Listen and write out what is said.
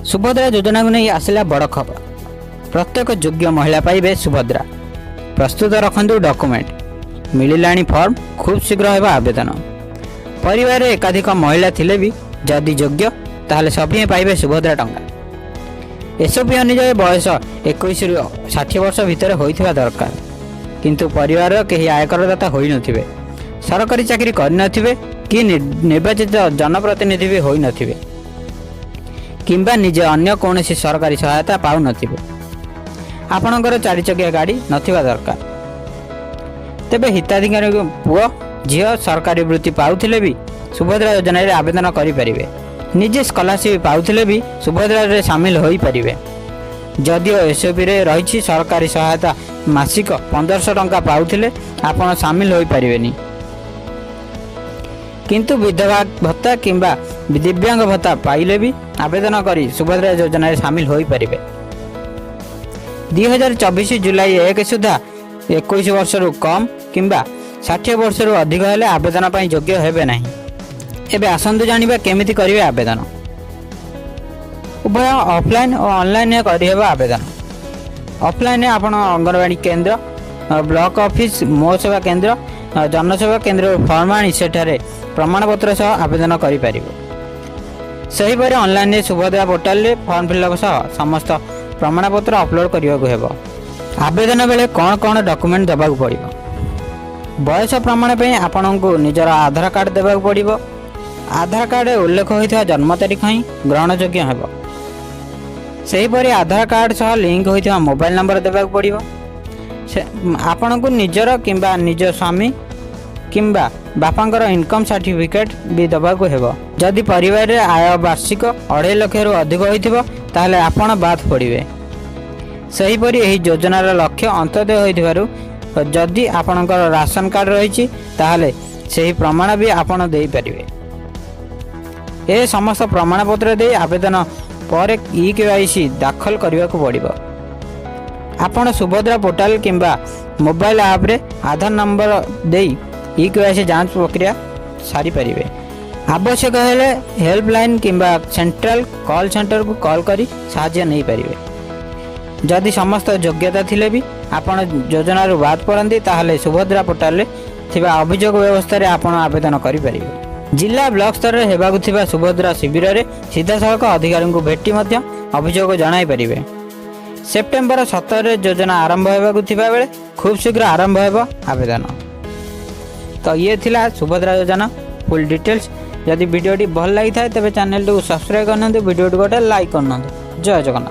सुभद्रा योजना को नहीं आसला बड़ खबर। प्रत्येक योग्य महिला पाइबे सुभद्रा। प्रस्तुत रखु डॉक्यूमेंट मिलला फॉर्म खूब शीघ्र होगा आवेदन। परिवार एकाधिक महिला थिले भी जदि योग्य ताहले सभी पाइबे सुभद्रा टंका। एसओपी अनुसार बयस 21 रु 60 वर्ष भितर होइथिबा दरकार, किंतु परिवार केही आयकरदाता होई नथिबे, सरकारी चाकरी करि नथिबे कि निर्वाचित जनप्रतिनिधि भी होई नथिबे किंबा निजे अन्य कौनसी सरकारी सहायता पाउ नथिबे। आपणकर 4 चकिया गाड़ी नथिबा दरकार। तेबे हिताधिकारी पुओ झियो सरकारी वृत्ति पाउथिले भी सुभद्रा योजना रे आवेदन करि परिबे। निजे स्कॉलरशिप पाउथिले भी सुभद्रा रे शामिल होई परिबे। जदिओ एसओपी रे रहिछि सरकारी सहायता मासिक 1500 टंका पाउथिले आपण शामिल होई परिबेनी, किंतु विधवा भत्ता किंबा दिव्यांग भत्ता पाइले भी आवेदन करी सुभद्रा योजना रे शामिल होई परिबे। 2024 जुलाई 1 सुधा 21 वर्ष रु कम किंबा 60 वर्ष रु अधिक हेले आवेदन पई योग्य हेबे नाही। एबे आसंतु जानिबा केमिति करिवे आवेदन। उभय ऑफलाइन और ऑनलाइन करि हेबा आवेदन। ऑफलाइन आपण अंगनवाड़ी केंद्र, ब्लॉक ऑफिस, मो सेवा केंद्र, जनसेवा केंद्र फॉर्म आनी सेठारे प्रमाणपत्र सह आवेदन करि परिबे। सही पर ऑनलाइन सुभद्रा पोर्टल रे फॉर्म फिलअप सह समस्त प्रमाणपत्र अपलोड करिया को हेबो। आवेदन बेले कौन कौन डॉक्यूमेंट देबा को पड़िबो। बयस प्रमाण पे आपनको निजर आधार कार्ड देबा को पड़िबो। आधार कार्ड उल्लेख होइथा जन्म तारीख ही ग्रहण योग्य हेबो। सही पर आधार कार्ड सह लिंक होइथा मोबाइल नंबर देबा को पड़िबो। आपनको निजर किंबा निज स्वामी किंबा बापांकर इनकम सर्टिफिकेट भी दबा को हेबो। जदि परिवार रे आय वार्षिक 2.5 लाख रु अधिक होइथिबो ताहले आपण बात पड़िबे। सही परि एही योजनार लक्ष्य अंत्योदय होइथिबारु जदि आपणकर राशन कार्ड रहिछि ताहले सेही प्रमाण भी आपण देई परिबे। ए समस्त प्रमाण पत्र दे आवेदन पर ई-केवाईसी दाखल करबा को पड़िबो। आपण सुभद्रा पोर्टल किंबा मोबाइल ऐप रे आधार नंबर देई ई-केवाईसी जांच प्रक्रिया सारी परिबे। आवश्यक हेले हेल्पलाइन किंबा सेंट्रल कॉल सेंटर को कॉल करी सहायता नहीं परिबे। जदि समस्त योग्यता थिले भी आपण योजना रो बात पड़ती ताहले सुभद्रा पोर्टल रे थिबा अभियोग व्यवस्था रे आपण आवेदन करि परिबे। जिला ब्लॉक स्तर रे हेबाकु थिबा सुभद्रा शिविर रे सीधा सड़क अधिकारी को भेटी मध्य अभियोग जणाई परिबे। सेप्टेम्बर 17 रे योजना आरंभ हेबाकु थिबा बेले खूब शीघ्र आरंभ हेबो आवेदन। तो ये थिला सुभद्रा योजना फुल डिटेल्स। यदि वीडियो भल लगी था तेरे चैनल को सब्सक्राइब करना, वीडियो गोटे लाइक करना। जय जगन्नाथ।